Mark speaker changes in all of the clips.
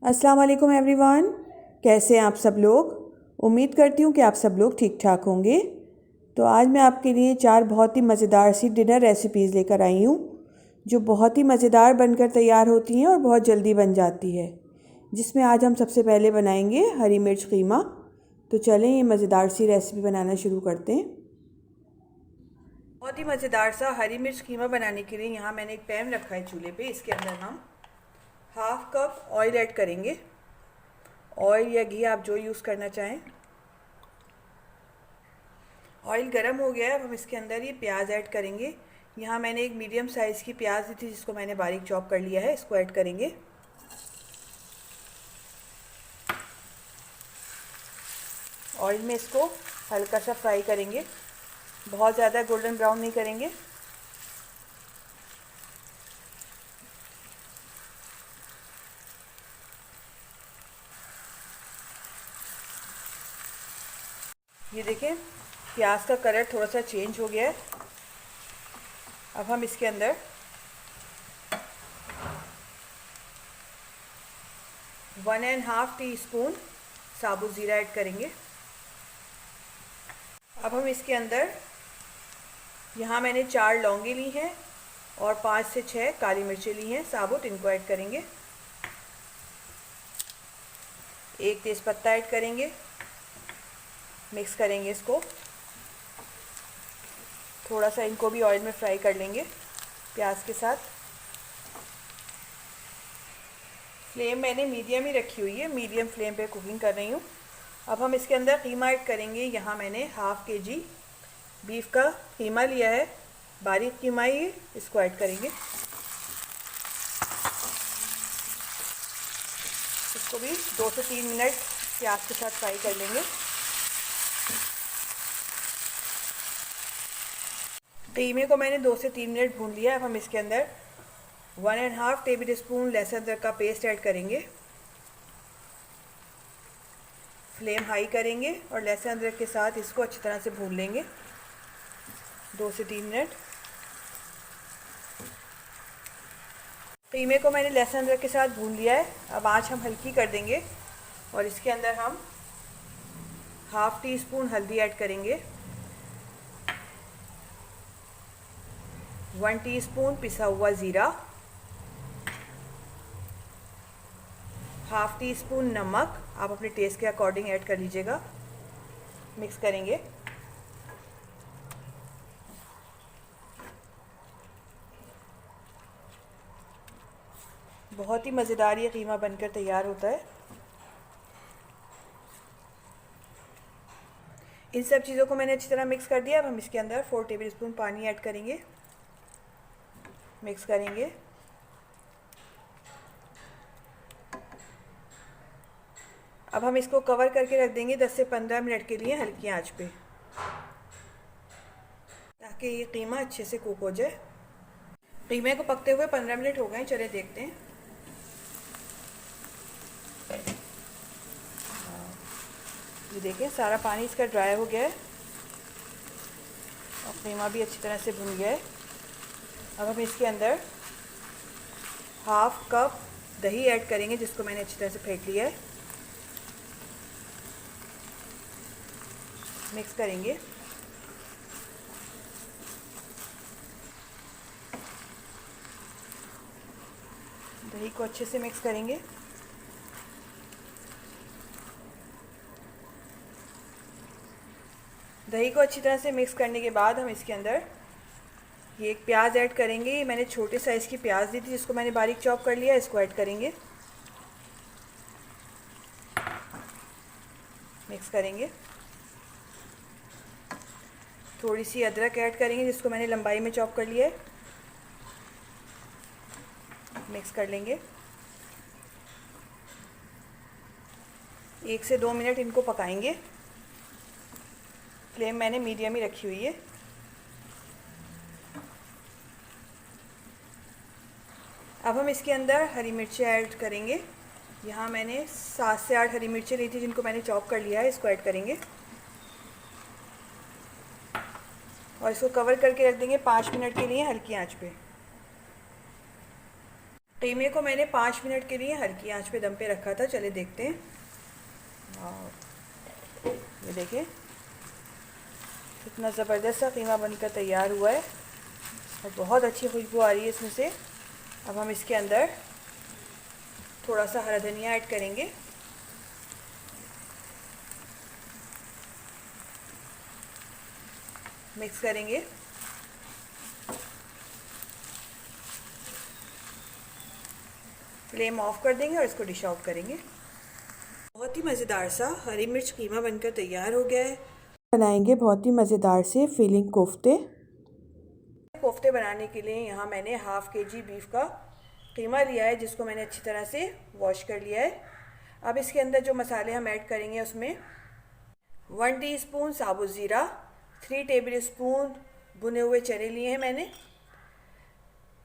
Speaker 1: अस्सलाम वालेकुम एवरीवन। कैसे हैं आप सब लोग। उम्मीद करती हूँ कि आप सब लोग ठीक ठाक होंगे। तो आज मैं आपके लिए 4 बहुत ही मज़ेदार सी डिनर रेसिपीज़ लेकर आई हूँ जो बहुत ही मज़ेदार बनकर तैयार होती हैं और बहुत जल्दी बन जाती है। जिसमें आज हम सबसे पहले बनाएंगे हरी मिर्च कीमा। तो चलें ये मज़ेदार सी रेसिपी बनाना शुरू करते हैं। बहुत ही मज़ेदार सा हरी मिर्च कीमा बनाने के लिए यहाँ मैंने एक पैन रखा है चूल्हे पे। इसके अंदर हम हाफ कप ऑयल ऐड करेंगे। ऑयल या घी आप जो यूज़ करना चाहें। ऑयल गर्म हो गया है। अब हम इसके अंदर ये प्याज ऐड करेंगे। यहाँ मैंने एक मीडियम साइज़ की प्याज ली थी जिसको मैंने बारीक चॉप कर लिया है। इसको ऐड करेंगे। ऑयल में इसको हल्का सा फ्राई करेंगे, बहुत ज़्यादा गोल्डन ब्राउन नहीं करेंगे। ये देखें प्याज का कलर थोड़ा सा चेंज हो गया है। अब हम इसके अंदर 1.5 टीस्पून साबुत ज़ीरा ऐड करेंगे। अब हम इसके अंदर यहाँ मैंने 4 लौंगे ली हैं और 5 से 6 काली मिर्चें ली हैं साबुत, इनको ऐड करेंगे। एक तेज़पत्ता ऐड करेंगे। मिक्स करेंगे इसको। थोड़ा सा इनको भी ऑयल में फ्राई कर लेंगे प्याज के साथ। फ्लेम मैंने मीडियम ही रखी हुई है, मीडियम फ्लेम पे कुकिंग कर रही हूँ। अब हम इसके अंदर कीमा ऐड करेंगे। यहाँ मैंने हाफ केजी बीफ का कीमा लिया है, बारीक कीमा ही, इसको ऐड करेंगे। इसको भी 2 से 3 मिनट प्याज के साथ फ्राई कर लेंगे। कीमे को मैंने 2 से 3 मिनट भून लिया। अब हम इसके अंदर 1.5 टेबल स्पून लहसुन अदरक का पेस्ट ऐड करेंगे। फ्लेम हाई करेंगे और लहसुन अदरक के साथ इसको अच्छी तरह से भून लेंगे 2 से 3 मिनट। कीमे को मैंने लहसुन अदरक के साथ भून लिया है। अब आंच हम हल्की कर देंगे और इसके अंदर हम हाफ टी स्पून हल्दी ऐड करेंगे, 1 टीस्पून पिसा हुआ ज़ीरा, हाफ टी स्पून नमक, आप अपने टेस्ट के अकॉर्डिंग ऐड कर लीजिएगा। मिक्स करेंगे। बहुत ही मज़ेदार ये कीमा बनकर तैयार होता है। इन सब चीज़ों को मैंने अच्छी तरह मिक्स कर दिया। अब हम इसके अंदर 4 टेबल स्पून पानी ऐड करेंगे। मिक्स करेंगे। अब हम इसको कवर करके रख देंगे 10 से 15 मिनट के लिए हल्की आंच पे, ताकि ये कीमा अच्छे से कुक हो जाए। कीमे को पकते हुए 15 मिनट हो गए। चले देखते हैं। ये देखें सारा पानी इसका ड्राई हो गया है और कीमा भी अच्छी तरह से भुन गया है। अब हम इसके अंदर हाफ कप दही ऐड करेंगे जिसको मैंने अच्छी तरह से फेंट लिया है। मिक्स करेंगे। दही को अच्छे से मिक्स करेंगे। दही को अच्छी तरह से मिक्स करने के बाद हम इसके अंदर ये एक प्याज ऐड करेंगे। मैंने छोटे साइज़ की प्याज दी थी जिसको मैंने बारीक चॉप कर लिया, इसको ऐड करेंगे। मिक्स करेंगे। थोड़ी सी अदरक ऐड करेंगे जिसको मैंने लंबाई में चॉप कर लिया है। मिक्स कर लेंगे। 1 से 2 मिनट इनको पकाएंगे। फ्लेम मैंने मीडियम ही रखी हुई है। अब हम इसके अंदर हरी मिर्चें ऐड करेंगे। यहाँ मैंने 7 से 8 हरी मिर्चें ली थी जिनको मैंने चॉप कर लिया है, इसको ऐड करेंगे और इसको कवर करके रख देंगे 5 मिनट के लिए हल्की आंच पे। कीमे को मैंने 5 मिनट के लिए हल्की आंच पे दम पे रखा था। चले देखते हैं। और ये देखिए कितना ज़बरदस्त सा कीमा बनकर तैयार हुआ है और बहुत अच्छी खुशबू आ रही है इसमें से। अब हम इसके अंदर थोड़ा सा हरा धनिया ऐड करेंगे। मिक्स करेंगे। फ्लेम ऑफ कर देंगे और इसको डिश आउट करेंगे। बहुत ही मज़ेदार सा हरी मिर्च कीमा बनकर तैयार हो गया है। बनाएंगे बहुत ही मज़ेदार से फिलिंग कोफ्ते। कोफ्ते बनाने के लिए यहाँ मैंने हाफ़ kg बीफ का कीमा लिया है, जिसको मैंने अच्छी तरह से वॉश कर लिया है। अब इसके अंदर जो मसाले हम ऐड करेंगे उसमें 1 टीस्पून साबुत ज़ीरा, 3 टेबल स्पून भुने हुए चने लिए हैं मैंने,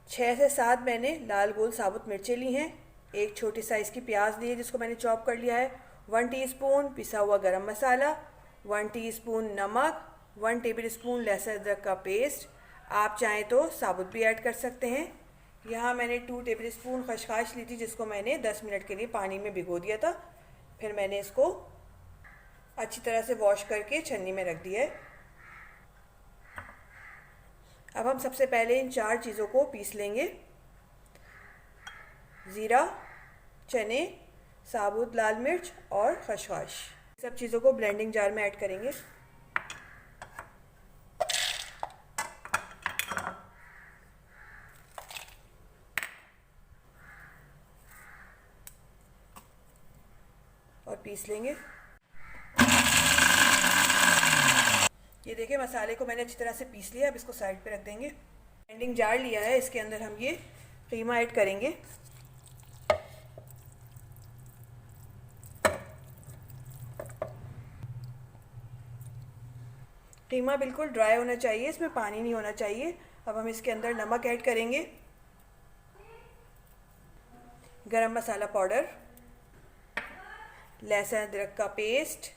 Speaker 1: 6 से 7 मैंने लाल गोल साबुत मिर्चें ली हैं, एक छोटी साइज़ की प्याज ली है जिसको मैंने चॉप कर लिया है, 1 टीस्पून पिसा हुआ गरम मसाला, 1 टीस्पून नमक, 1 टेबल स्पून लहसुन अदरक का पेस्ट। आप चाहें तो साबुत भी ऐड कर सकते हैं। यहाँ मैंने 2 टेबल स्पून खसखस ली थी जिसको मैंने 10 मिनट के लिए पानी में भिगो दिया था। फिर मैंने इसको अच्छी तरह से वॉश करके छन्नी में रख दिया है। अब हम सबसे पहले इन 4 चीज़ों को पीस लेंगे। ज़ीरा, चने, साबुत लाल मिर्च और खसखस, सब चीज़ों को ब्लेंडिंग जार में ऐड करेंगे। और पीस लेंगे। ये देखिए मसाले को मैंने अच्छी तरह से पीस लिया। अब इसको साइड पे रख देंगे। ब्लेंडिंग जार लिया है, इसके अंदर हम ये कीमा ऐड करेंगे। कीमा बिल्कुल ड्राई होना चाहिए, इसमें पानी नहीं होना चाहिए। अब हम इसके अंदर नमक ऐड करेंगे, गरम मसाला पाउडर, लहसुन अदरक का पेस्ट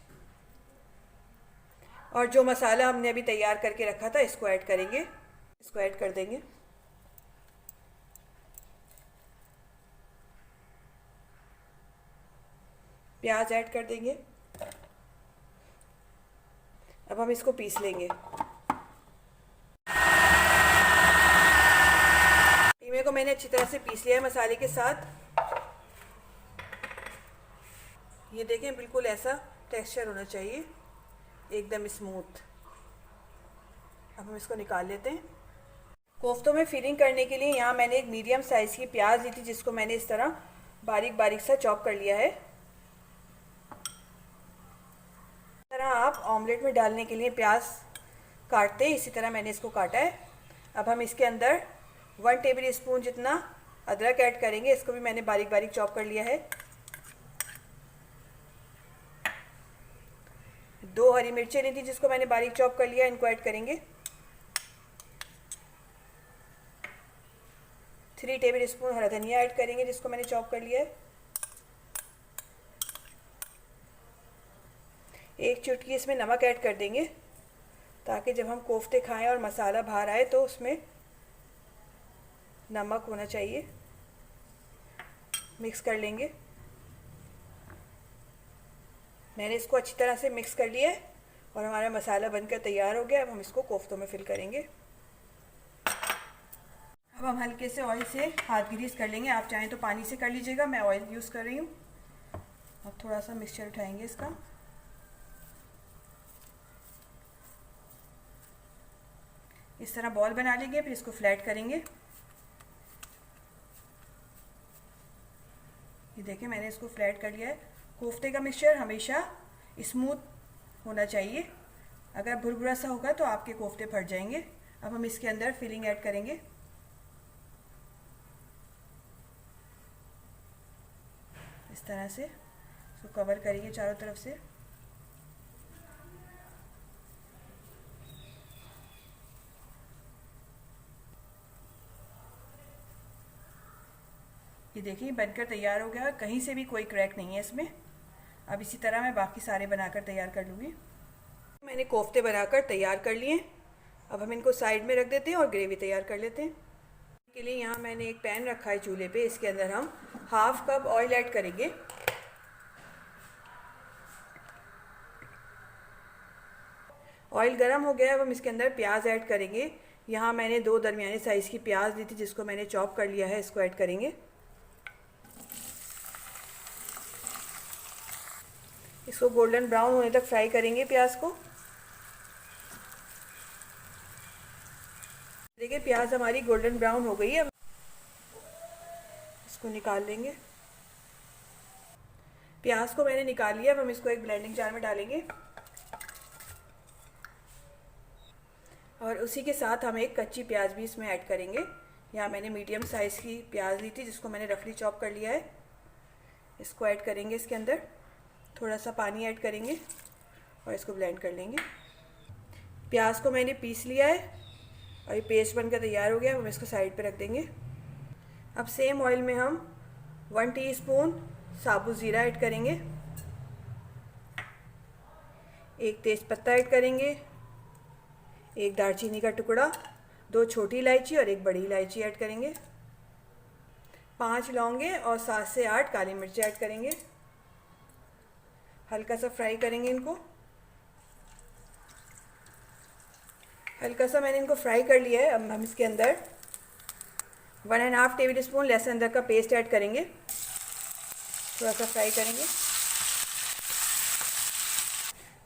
Speaker 1: और जो मसाला हमने अभी तैयार करके रखा था इसको ऐड करेंगे। इसको ऐड कर देंगे। प्याज ऐड कर देंगे। अब हम इसको पीस लेंगे। कीमे को मैंने अच्छी तरह से पीस लिया है मसाले के साथ। ये देखें बिल्कुल ऐसा टेक्सचर होना चाहिए, एकदम स्मूथ। अब हम इसको निकाल लेते हैं। कोफ्तों में फिलिंग करने के लिए यहाँ मैंने एक मीडियम साइज़ की प्याज ली थी जिसको मैंने इस तरह बारीक बारीक सा चॉप कर लिया है। इस तरह आप ऑमलेट में डालने के लिए प्याज काटते हैं, इसी तरह मैंने इसको काटा है। अब हम इसके अंदर 1 टेबल स्पून जितना अदरक ऐड करेंगे, इसको भी मैंने बारीक बारीक चॉप कर लिया है। 2 हरी मिर्चें ली थी जिसको मैंने बारीक चॉप कर लिया, इनको ऐड करेंगे। 3 टेबल स्पून हरा धनिया ऐड करेंगे जिसको मैंने चॉप कर लिया है। एक चुटकी इसमें नमक ऐड कर देंगे ताकि जब हम कोफ्ते खाएं और मसाला बाहर आए तो उसमें नमक होना चाहिए। मिक्स कर लेंगे। मैंने इसको अच्छी तरह से मिक्स कर लिया है और हमारा मसाला बनकर तैयार हो गया। अब हम इसको कोफ्तों में फिल करेंगे। अब हम हल्के से ऑयल से हाथ ग्रीस कर लेंगे। आप चाहें तो पानी से कर लीजिएगा, मैं ऑयल यूज़ कर रही हूँ। अब थोड़ा सा मिक्सचर उठाएंगे इसका। इस तरह बॉल बना लेंगे, फिर इसको फ्लैट करेंगे। ये देखिए मैंने इसको फ्लैट कर लिया है। कोफ्ते का मिक्सचर हमेशा स्मूथ होना चाहिए, अगर भुरभुरा सा होगा तो आपके कोफ्ते फट जाएंगे। अब हम इसके अंदर फिलिंग ऐड करेंगे। इस तरह से इसको कवर करेंगे चारों तरफ से। ये देखिए बनकर तैयार हो गया, कहीं से भी कोई क्रैक नहीं है इसमें। अब इसी तरह मैं बाकी सारे बनाकर तैयार कर लूँगी। मैंने कोफ्ते बनाकर तैयार कर लिए। अब हम इनको साइड में रख देते हैं और ग्रेवी तैयार कर लेते हैं। के लिए यहाँ मैंने एक पैन रखा है चूल्हे पे। इसके अंदर हम हाफ कप ऑयल ऐड करेंगे। ऑयल गर्म हो गया है, अब हम इसके अंदर प्याज ऐड करेंगे। यहाँ मैंने 2 दरमियाने साइज़ की प्याज ली थी जिसको मैंने चॉप कर लिया है, इसको ऐड करेंगे। इसको गोल्डन ब्राउन होने तक फ्राई करेंगे प्याज को। देखिए प्याज हमारी गोल्डन ब्राउन हो गई है, इसको निकाल लेंगे। प्याज को मैंने निकाल लिया, अब हम इसको एक ब्लेंडिंग जार में डालेंगे और उसी के साथ हम एक कच्ची प्याज भी इसमें ऐड करेंगे। यहाँ मैंने मीडियम साइज़ की प्याज ली थी जिसको मैंने रफली चॉप कर लिया है, इसको ऐड करेंगे। इसके अंदर थोड़ा सा पानी ऐड करेंगे और इसको ब्लेंड कर लेंगे। प्याज को मैंने पीस लिया है और ये पेस्ट बनकर तैयार हो गया। हम इसको साइड पे रख देंगे। अब सेम ऑयल में हम 1 टीस्पून साबुत ज़ीरा ऐड करेंगे, 1 तेज़पत्ता ऐड करेंगे, 1 दालचीनी का टुकड़ा, 2 छोटी इलायची और 1 बड़ी इलायची ऐड करेंगे, 5 लौंगे और 7 से 8 काली मिर्च ऐड करेंगे। हल्का सा फ्राई करेंगे इनको। हल्का सा मैंने इनको फ्राई कर लिया है। अब हम इसके अंदर 1½ टेबल स्पून लहसुन अदरक का पेस्ट ऐड करेंगे, थोड़ा सा फ्राई करेंगे।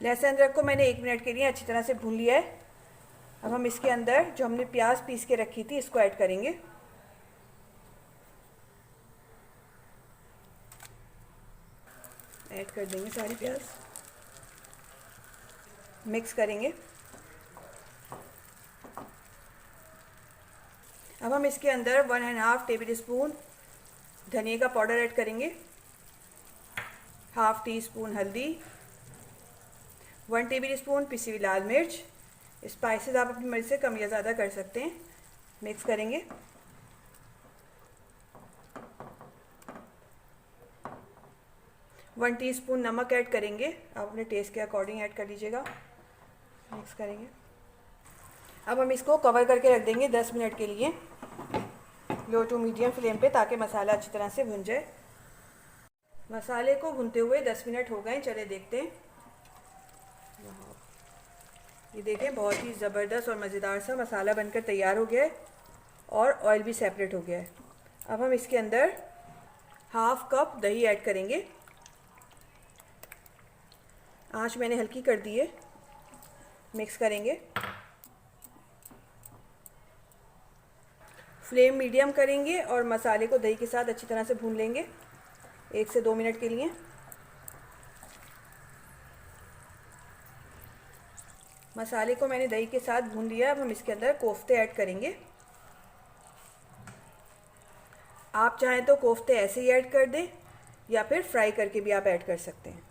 Speaker 1: लहसुन अदरक को मैंने 1 मिनट के लिए अच्छी तरह से भून लिया है। अब हम इसके अंदर जो हमने प्याज पीस के रखी थी इसको ऐड करेंगे। ऐड कर देंगे सारी प्याज, मिक्स करेंगे। अब हम इसके अंदर 1½ टेबल स्पून धनिया का पाउडर ऐड करेंगे, ½ टीस्पून हल्दी, 1 टेबल स्पून पिसी हुई लाल मिर्च। स्पाइसेस आप अपनी मर्ज़ी से कम या ज़्यादा कर सकते हैं। मिक्स करेंगे। वन टीस्पून नमक ऐड करेंगे, आप अपने टेस्ट के अकॉर्डिंग ऐड कर लीजिएगा। मिक्स करेंगे। अब हम इसको कवर करके रख देंगे 10 मिनट के लिए, लो टू मीडियम फ्लेम पे, ताकि मसाला अच्छी तरह से भुन जाए। मसाले को भुनते हुए 10 मिनट हो गए, चले देखते हैं। ये देखें, बहुत ही ज़बरदस्त और मज़ेदार सा मसाला बनकर तैयार हो गया है और ऑयल भी सेपरेट हो गया है। अब हम इसके अंदर ½ कप दही ऐड करेंगे। आँच मैंने हल्की कर दी है। मिक्स करेंगे। फ्लेम मीडियम करेंगे और मसाले को दही के साथ अच्छी तरह से भून लेंगे 1 से 2 मिनट के लिए। मसाले को मैंने दही के साथ भून लिया। अब हम इसके अंदर कोफ्ते ऐड करेंगे। आप चाहें तो कोफ्ते ऐसे ही ऐड कर दें या फिर फ्राई करके भी आप ऐड कर सकते हैं।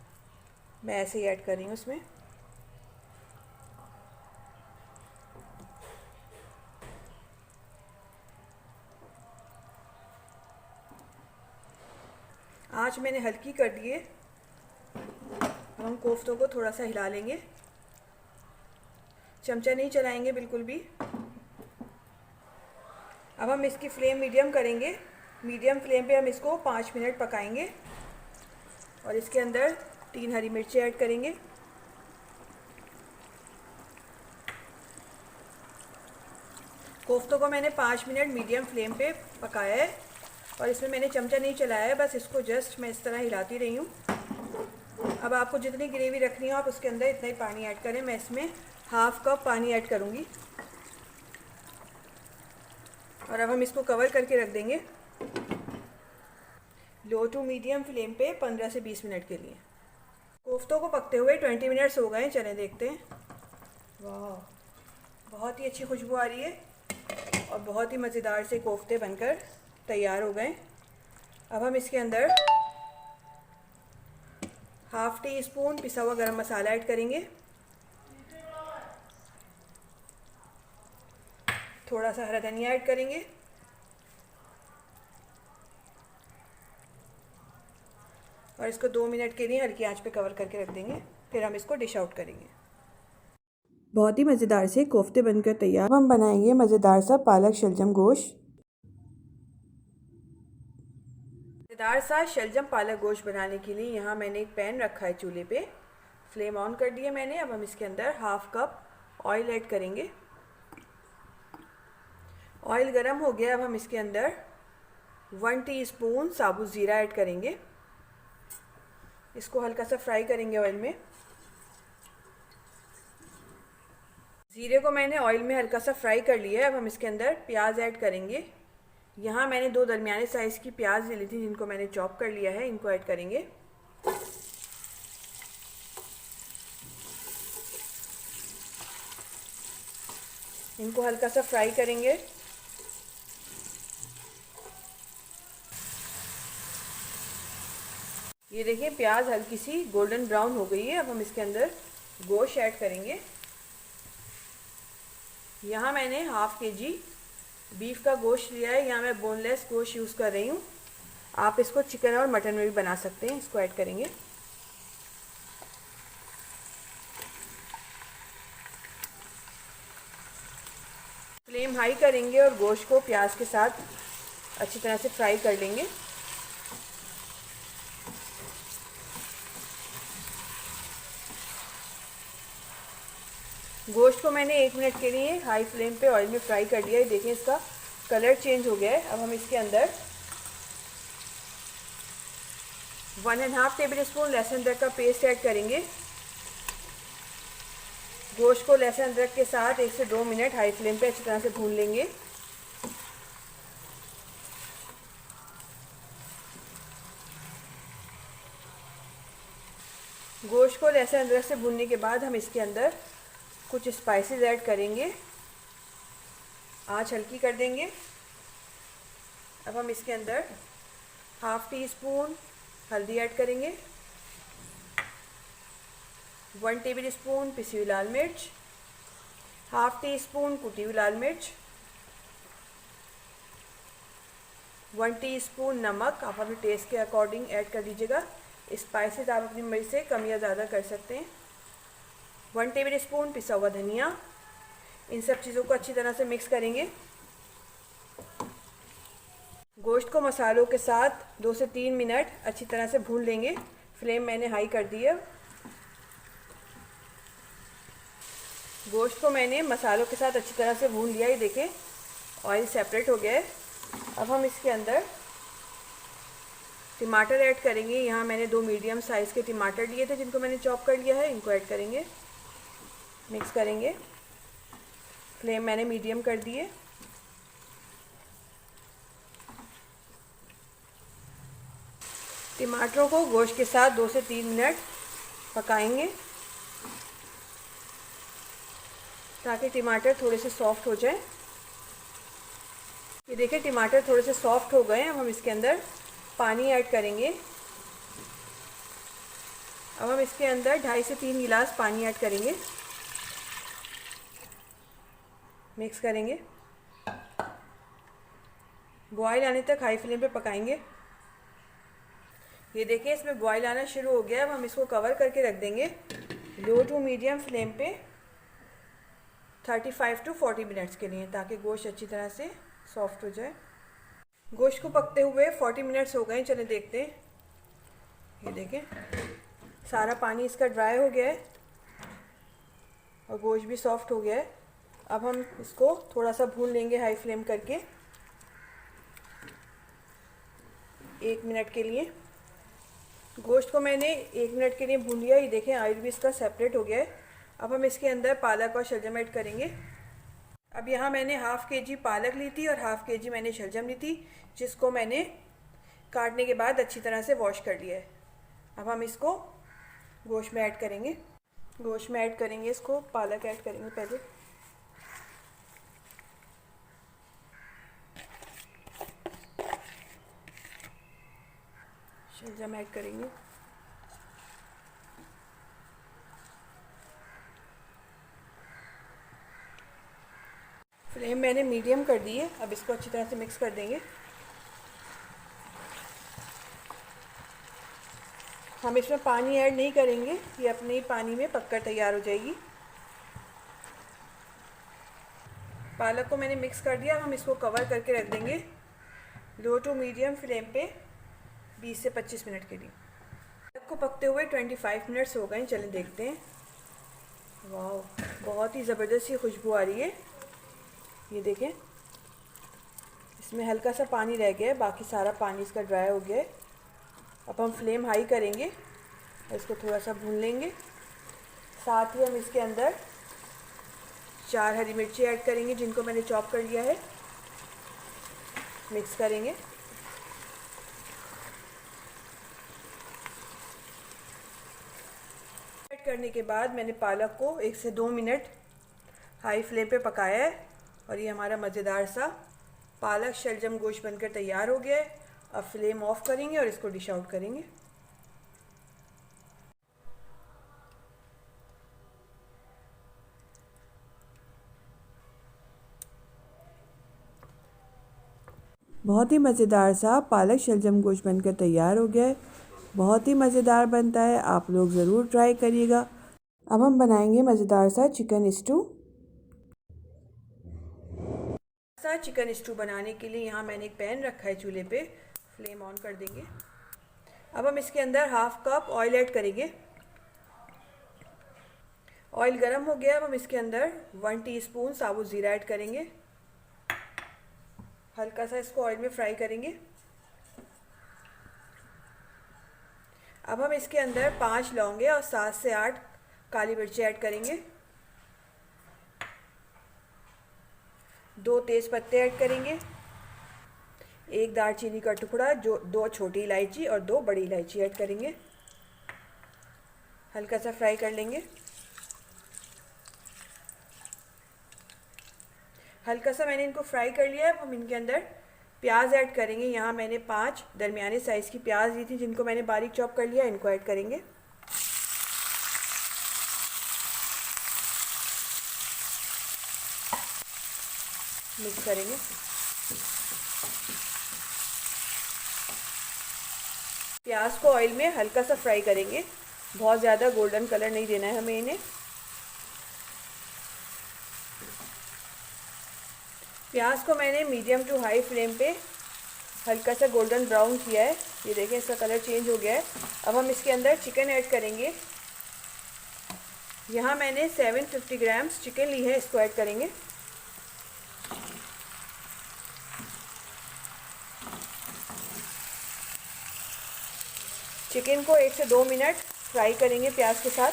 Speaker 1: मैं ऐसे ही ऐड कर रही हूँ उसमें। आँच मैंने हल्की कर दी है। हम कोफ्तों को थोड़ा सा हिला लेंगे, चमचा नहीं चलाएंगे बिल्कुल भी। अब हम इसकी फ्लेम मीडियम करेंगे। मीडियम फ्लेम पे हम इसको 5 मिनट पकाएंगे और इसके अंदर 3 हरी मिर्ची ऐड करेंगे। कोफ्तों को मैंने 5 मिनट मीडियम फ्लेम पे पकाया है और इसमें मैंने चमचा नहीं चलाया है, बस इसको जस्ट मैं इस तरह हिलाती रही हूँ। अब आपको जितनी ग्रेवी रखनी हो आप उसके अंदर इतना ही पानी ऐड करें। मैं इसमें ½ कप पानी ऐड करूँगी और अब हम इसको कवर करके रख देंगे लो टू मीडियम फ्लेम पे 15 से 20 मिनट के लिए। कोफ्तों को पकते हुए 20 मिनट्स हो गए, चलें देखते हैं। वाह, बहुत ही अच्छी खुशबू आ रही है और बहुत ही मज़ेदार से कोफ्ते बनकर तैयार हो गए। अब हम इसके अंदर ½ टीस्पून पिसा हुआ गरम मसाला ऐड करेंगे, थोड़ा सा हरा धनिया ऐड करेंगे और इसको 2 मिनट के लिए हल्की आंच पे कवर करके रख देंगे। फिर हम इसको डिश आउट करेंगे। बहुत ही मज़ेदार से कोफ्ते बनकर तैयार। अब हम बनाएंगे मज़ेदार सा पालक शलजम गोश्त। मज़ेदार सा शलजम पालक गोश्त बनाने के लिए यहाँ मैंने एक पैन रखा है चूल्हे पे। फ्लेम ऑन कर दिया मैंने। अब हम इसके अंदर हाफ कप ऑयल ऐड करेंगे। ऑयल गर्म हो गया। अब हम इसके अंदर 1 टीस्पून साबुत ज़ीरा ऐड करेंगे। इसको हल्का सा फ्राई करेंगे ऑयल में। ज़ीरे को मैंने ऑयल में हल्का सा फ्राई कर लिया है। अब हम इसके अंदर प्याज ऐड करेंगे। यहाँ मैंने 2 दरमियाने साइज़ की प्याज ले ली थी जिनको मैंने चॉप कर लिया है, इनको ऐड करेंगे। इनको हल्का सा फ्राई करेंगे। ये देखिए प्याज हल्की सी गोल्डन ब्राउन हो गई है। अब हम इसके अंदर गोश्त ऐड करेंगे। यहाँ मैंने हाफ केजी बीफ का गोश्त लिया है। यहाँ मैं बोनलेस गोश्त यूज़ कर रही हूँ। आप इसको चिकन और मटन में भी बना सकते हैं। इसको ऐड करेंगे। फ्लेम हाई करेंगे और गोश्त को प्याज के साथ अच्छी तरह से फ्राई कर लेंगे। गोश्त को मैंने 1 मिनट के लिए हाई फ्लेम पे ऑयल में फ्राई कर लिया है। देखिए इसका कलर चेंज हो गया है। अब हम इसके अंदर 1.5 टेबल स्पून लहसुन अदरक का पेस्ट ऐड करेंगे। गोश्त को लहसुन अदरक के साथ 1 से 2 मिनट हाई फ्लेम पे अच्छी तरह से भून लेंगे। गोश्त को लहसुन अदरक से भूनने के बाद हम इसके अंदर कुछ स्पाइसेस ऐड करेंगे। आंच हल्की कर देंगे। अब हम इसके अंदर हाफ टी स्पून हल्दी ऐड करेंगे, 1 टेबल स्पून पिसी हुई लाल मिर्च, हाफ टी स्पून कुटी हुई लाल मिर्च, 1 टीस्पून नमक। आप अपने टेस्ट के अकॉर्डिंग ऐड कर दीजिएगा। स्पाइसेस आप अपनी मर्जी से कम या ज़्यादा कर सकते हैं। 1 टेबल स्पून पिसा हुआ धनिया। इन सब चीज़ों को अच्छी तरह से मिक्स करेंगे। गोश्त को मसालों के साथ 2 से 3 मिनट अच्छी तरह से भून लेंगे। फ्लेम मैंने हाई कर दी है। गोश्त को मैंने मसालों के साथ अच्छी तरह से भून लिया। ये देखें ऑयल सेपरेट हो गया है। अब हम इसके अंदर टमाटर ऐड करेंगे। यहाँ मैंने 2 मीडियम साइज़ के टमाटर लिए थे जिनको मैंने चॉप कर लिया है। इनको ऐड करेंगे, मिक्स करेंगे। फ्लेम मैंने मीडियम कर दी है। टमाटरों को गोश्त के साथ 2 से 3 मिनट पकाएंगे ताकि टमाटर थोड़े से सॉफ्ट हो जाए। ये देखिए टमाटर थोड़े से सॉफ्ट हो गए हैं। अब हम इसके अंदर पानी ऐड करेंगे। अब हम इसके अंदर 2.5 से 3 गिलास पानी ऐड करेंगे, मिक्स करेंगे। बॉयल आने तक हाई फ्लेम पे पकाएंगे। ये देखिए इसमें बॉयल आना शुरू हो गया। अब हम इसको कवर करके रख देंगे लो टू मीडियम फ्लेम पे 35 to 40 मिनट्स के लिए, ताकि गोश्त अच्छी तरह से सॉफ्ट हो जाए। गोश्त को पकते हुए 40 मिनट्स हो गए। चले देखते हैं। ये देखें सारा पानी इसका ड्राई हो गया है और गोश्त भी सॉफ्ट हो गया है। अब हम इसको थोड़ा सा भून लेंगे हाई फ्लेम करके 1 मिनट के लिए। गोश्त को मैंने 1 मिनट के लिए भून लिया। ये देखें ऑयल भी इसका सेपरेट हो गया है। अब हम इसके अंदर पालक और शलजम ऐड करेंगे। अब यहाँ मैंने हाफ केजी पालक ली थी और हाफ केजी मैंने शलजम ली थी, जिसको मैंने काटने के बाद अच्छी तरह से वॉश कर लिया है। अब हम इसको गोश्त में ऐड करेंगे। गोश्त में ऐड करेंगे इसको, पालक ऐड करेंगे पहले। शलजम ऐड करेंगे। फ्लेम मैंने मीडियम कर दी है। अब इसको अच्छी तरह से मिक्स कर देंगे। हम इसमें पानी ऐड नहीं करेंगे, ये अपने ही पानी में पककर तैयार हो जाएगी। पालक को मैंने मिक्स कर दिया। हम इसको कवर करके रख देंगे लो टू मीडियम फ्लेम पे 20 से 25 मिनट के लिए। पालक को पकते हुए 25 मिनट्स हो गए, चलें देखते हैं। वाह, बहुत ही ज़बरदस्त ये खुशबू आ रही है। ये देखें, इसमें हल्का सा पानी रह गया है, बाकी सारा पानी इसका ड्राई हो गया है। अब हम फ्लेम हाई करेंगे और इसको थोड़ा सा भून लेंगे। साथ ही हम इसके अंदर 4 हरी मिर्ची ऐड करेंगे जिनको मैंने चॉप कर लिया है। मिक्स करेंगे। ऐड करने के बाद मैंने पालक को 1 से 2 मिनट हाई फ्लेम पे पकाया है और ये हमारा मज़ेदार सा पालक शलजम गोश्त बनकर तैयार हो गया है। अब फ्लेम ऑफ करेंगे और इसको डिश आउट करेंगे। बहुत ही मज़ेदार सा पालक शलजम गोश्त बनकर तैयार हो गया है। बहुत ही मज़ेदार बनता है, आप लोग ज़रूर ट्राई करिएगा। अब हम बनाएंगे मज़ेदार सा चिकन स्टू। चिकन स्टू बनाने के लिए यहाँ मैंने एक पैन रखा है चूल्हे पे। फ्लेम ऑन कर देंगे। अब हम इसके अंदर 1/2 कप ऑयल ऐड करेंगे। ऑयल गर्म हो गया। अब हम इसके अंदर 1 टीस्पून साबुत ज़ीरा ऐड करेंगे। हल्का सा इसको ऑयल में फ्राई करेंगे। अब हम इसके अंदर 5 लौंगे और 7 से 8 काली मिर्ची ऐड करेंगे। 2 तेज़ पत्ते ऐड करेंगे। 1 दालचीनी का टुकड़ा, 2 छोटी इलायची और 2 बड़ी इलायची ऐड करेंगे। हल्का सा फ्राई कर लेंगे। हल्का सा मैंने इनको फ्राई कर लिया है। अब हम इनके अंदर प्याज ऐड करेंगे। यहाँ मैंने 5 दरमियाने साइज़ की प्याज ली थी जिनको मैंने बारीक चॉप कर लिया। इनको ऐड करेंगे। मिक्स करेंगे। प्याज को ऑयल में हल्का सा फ्राई करेंगे। बहुत ज़्यादा गोल्डन कलर नहीं देना है हमें इन्हें। प्याज को मैंने मीडियम टू हाई फ्लेम पे हल्का सा गोल्डन ब्राउन किया है। ये देखें, इसका कलर चेंज हो गया है। अब हम इसके अंदर चिकन ऐड करेंगे। यहाँ मैंने 750 ग्राम्स चिकन ली है, इसको ऐड करेंगे। चिकन को 1 से 2 मिनट फ्राई करेंगे प्याज के साथ।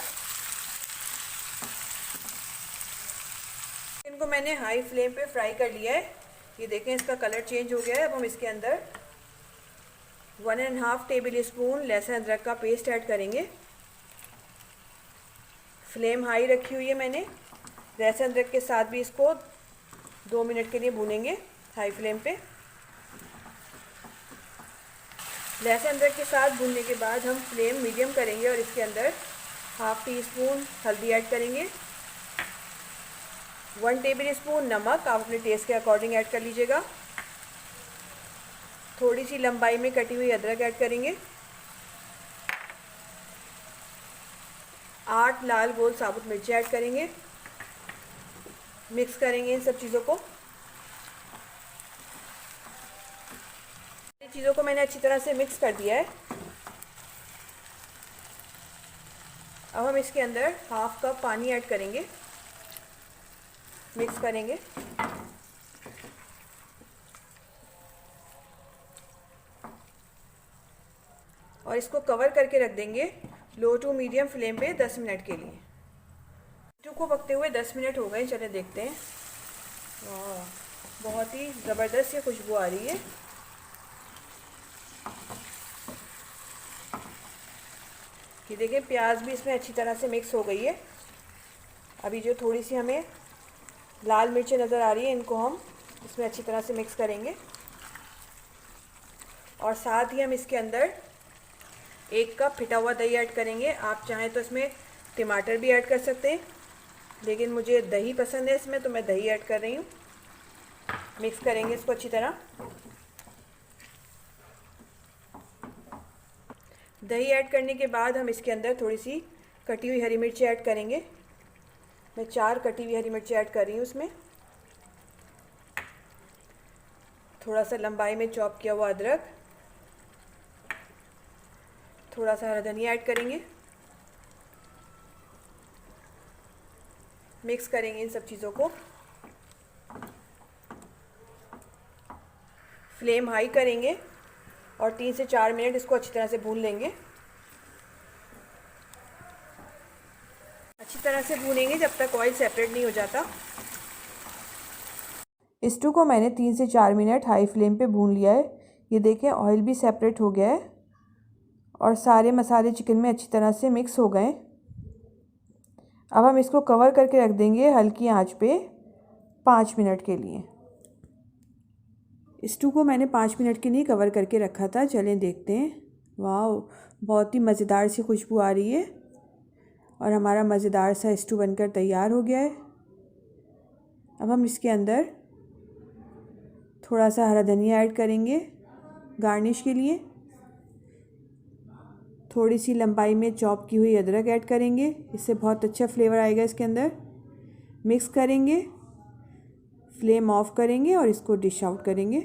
Speaker 1: चिकन को मैंने हाई फ्लेम पे फ्राई कर लिया है। ये देखें, इसका कलर चेंज हो गया है। अब हम इसके अंदर 1.5 टेबल स्पून लहसुन अदरक का पेस्ट ऐड करेंगे। फ्लेम हाई रखी हुई है मैंने। लहसुन अदरक के साथ भी इसको 2 मिनट के लिए भूनेंगे हाई फ्लेम पे। लहसुन अदरक के साथ भूनने के बाद हम फ्लेम मीडियम करेंगे और इसके अंदर 1/2 टीस्पून हल्दी ऐड करेंगे। 1 टेबल स्पून नमक आप अपने टेस्ट के अकॉर्डिंग ऐड कर लीजिएगा। थोड़ी सी लंबाई में कटी हुई अदरक ऐड करेंगे। 8 लाल गोल साबुत मिर्ची ऐड करेंगे। मिक्स करेंगे इन सब चीज़ों को। चीज़ों को मैंने अच्छी तरह से मिक्स कर दिया है। अब हम इसके अंदर 1/2 कप पानी ऐड करेंगे। मिक्स करेंगे। और इसको कवर करके रख देंगे लो टू मीडियम फ्लेम पे 10 मिनट के लिए। स्टू को पकते हुए 10 मिनट हो गए, चले देखते हैं। वाह, बहुत ही ज़बरदस्त ये खुशबू आ रही है। कि देखिए, प्याज भी इसमें अच्छी तरह से मिक्स हो गई है। अभी जो थोड़ी सी हमें लाल मिर्चें नज़र आ रही है, इनको हम इसमें अच्छी तरह से मिक्स करेंगे। और साथ ही हम इसके अंदर 1 कप फिटा हुआ दही ऐड करेंगे। आप चाहें तो इसमें टमाटर भी ऐड कर सकते हैं, लेकिन मुझे दही पसंद है इसमें, तो मैं दही ऐड कर रही हूँ। मिक्स करेंगे इसको अच्छी तरह। दही ऐड करने के बाद हम इसके अंदर थोड़ी सी कटी हुई हरी मिर्ची ऐड करेंगे। मैं 4 कटी हुई हरी मिर्ची ऐड कर रही हूँ उसमें। थोड़ा सा लंबाई में चॉप किया हुआ अदरक, थोड़ा सा हरा धनिया ऐड करेंगे, मिक्स करेंगे इन सब चीज़ों को। फ्लेम हाई करेंगे और 3 से 4 मिनट इसको अच्छी तरह से भून लेंगे। अच्छी तरह से भूनेंगे जब तक ऑयल सेपरेट नहीं हो जाता। स्टू को मैंने 3 से 4 मिनट हाई फ्लेम पे भून लिया है। ये देखें ऑयल भी सेपरेट हो गया है और सारे मसाले चिकन में अच्छी तरह से मिक्स हो गए। अब हम इसको कवर करके रख देंगे हल्की आंच पे 5 मिनट के लिए। स्टू को मैंने 5 मिनट के लिए कवर करके रखा था। चलें देखते हैं। वाह, बहुत ही मज़ेदार सी खुशबू आ रही है और हमारा मज़ेदार सा स्टू बनकर तैयार हो गया है। अब हम इसके अंदर थोड़ा सा हरा धनिया ऐड करेंगे गार्निश के लिए। थोड़ी सी लंबाई में चॉप की हुई अदरक ऐड करेंगे, इससे बहुत अच्छा फ्लेवर आएगा इसके अंदर। मिक्स करेंगे, फ्लेम ऑफ करेंगे और इसको डिश आउट करेंगे।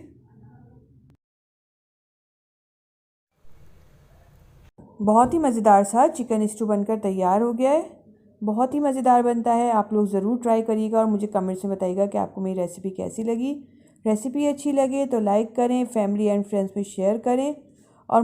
Speaker 1: बहुत ही मज़ेदार सा चिकन स्टू बनकर तैयार हो गया है। बहुत ही मज़ेदार बनता है। आप लोग ज़रूर ट्राई करिएगा और मुझे कमेंट्स में बताइएगा कि आपको मेरी रेसिपी कैसी लगी। रेसिपी अच्छी लगे तो लाइक करें, फैमिली एंड फ्रेंड्स में शेयर करें और